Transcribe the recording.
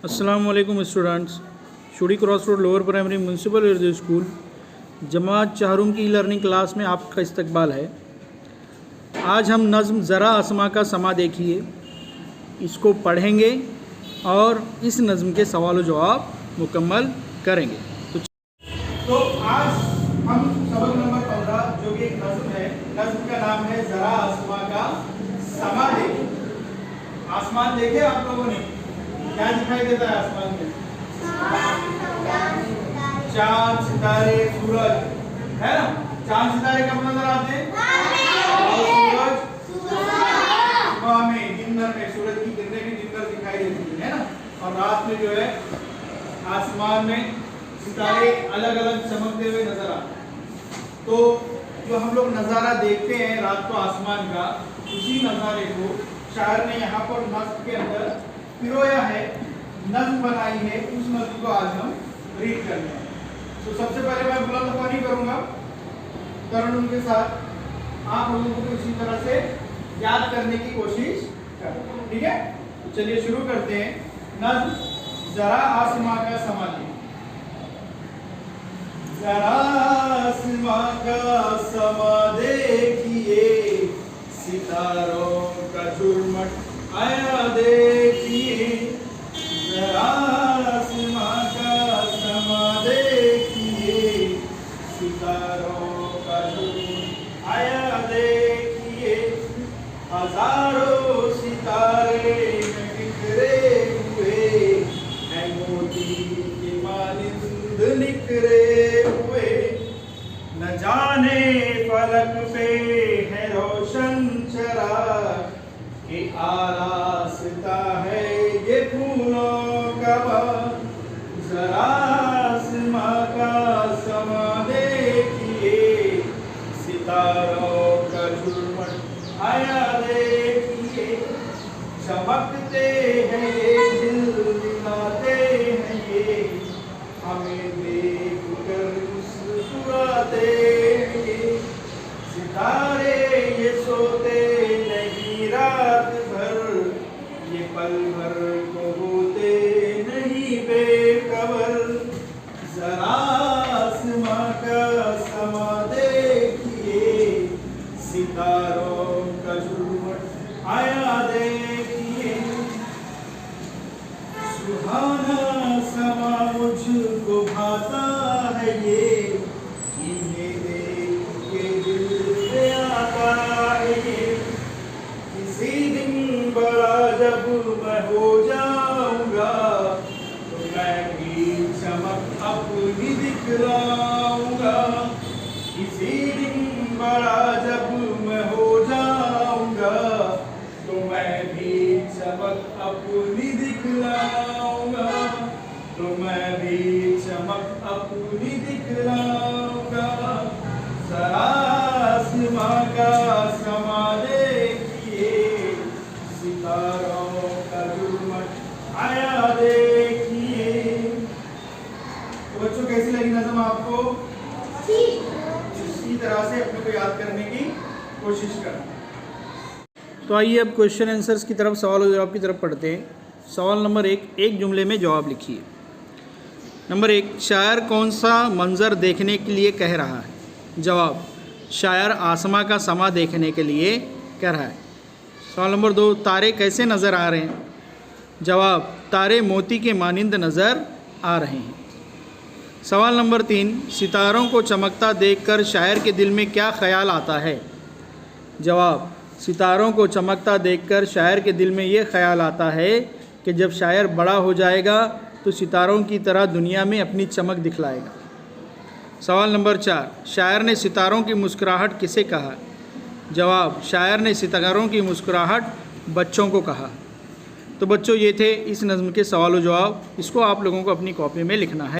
अस्सलामुअलैकुम स्टूडेंट्स। शुडी cross road lower primary municipal Urdu school जमात चाहरुम की लर्निंग क्लास में आपका इस्तकबाल है। आज हम नज़्म ज़रा आसमां का समा देखिए, इसको पढ़ेंगे और इस नज़्म के सवाल जवाब मुकम्मल करेंगे। तो आज हम सबक नंबर 15 जो कि एक नज़्म है, नज़्म का नाम है ज़रा आसमां का समा देखिए। आसमान देखे आप लोगों ने, क्या दिखाई देता है आसमान में? चांद, सितारे, सूरज, है ना। चांद सितारे कब नजर आते हैं? और सूरज सुबह में, दिन भर में सूरज की किरणें भी दिन भर दिखाई देती है ना। और रात में जो है आसमान में सितारे अलग अलग चमकते हुए नजर आते हैं। तो जो हम लोग नज़ारा देखते हैं रात को आसमान का, उसी नज़ारे को शायर ने यहाँ पर नज़्म के अंदर पिरोया है, नज़्म बनाई है। उस नज़्म को आज हम रीड करते हैं। तो सबसे पहले मैं बुलंद ख्वानी करूंगा तरुण के साथ, आप लोगों को इसी तरह से याद करने की कोशिश करें, ठीक है। तो चलिए शुरू करते हैं। नज़्म ज़रा आसमां का समा देखिए। ज़रा आसमां का समा देखिए, सितारों का झुरमुट आया देखिए। ज़रा आसमां का समा देखिए, सितारों का झुरमुट आया देखिए। हजारों सितारे में बिखरे हुए हैं, मोती के मानिंद निखरे हुए। न जाने फलक पे है रोशन चराग, कि आरास्ता है ये फूलों का बाग। ज़रा आसमां का समा देखिए, सितारों का झुरमुट आया देखिए। चमकते हैं ये, झिलमिलाते हैं ये, हमें देख कर मुस्कुराते हैं ये। सितारे ये सोते नहीं रात भर, ये पल भर को होते नहीं बेखबर। ज़रा आसमां का समा देखिए, सितारों का झुरमुट आया देखिए। सुहाना समा मुझको भाता है ये, इन्हें देख के दिल पे आता है ये। किसी दिन बड़ा जब मैं हो जाऊंगा, तो मैं भी चमक अपनी दिखलाऊंगा। किसी दिन बड़ा जब मैं हो जाऊंगा, तो मैं भी चमक अपनी दिखलाऊंगा। तो मैं भी चमक अपनी दिखलाऊंगा। ज़रा आसमां का समा देखिए, सितारों का झुरमुट आया देखिए। तो बच्चों कैसी लगी नज़्म आपको? इसी तरह से अपने को याद करने की कोशिश करें। तो आइए अब क्वेश्चन आंसर्स की तरफ, सवाल और जवाब की तरफ पढ़ते हैं। सवाल नंबर 1, एक जुमले में जवाब लिखिए। नंबर 1, शायर कौन सा मंजर देखने के लिए कह रहा है? जवाब, शायर आसमां का समा देखने के लिए कह रहा है। सवाल नंबर 2, तारे कैसे नज़र आ रहे हैं? जवाब, तारे मोती के मानिंद नज़र आ रहे हैं। सवाल नंबर 3, सितारों को चमकता देखकर शायर के दिल में क्या ख्याल आता है? जवाब, सितारों को चमकता देखकर शायर के दिल में ये ख्याल आता है कि जब शायर बड़ा हो जाएगा तो सितारों की तरह दुनिया में अपनी चमक दिखलाएगा। सवाल नंबर 4, शायर ने सितारों की मुस्कुराहट किसे कहा? जवाब, शायर ने सितारों की मुस्कुराहट बच्चों को कहा। तो बच्चों ये थे इस नज़्म के सवाल और जवाब। इसको आप लोगों को अपनी कॉपी में लिखना है।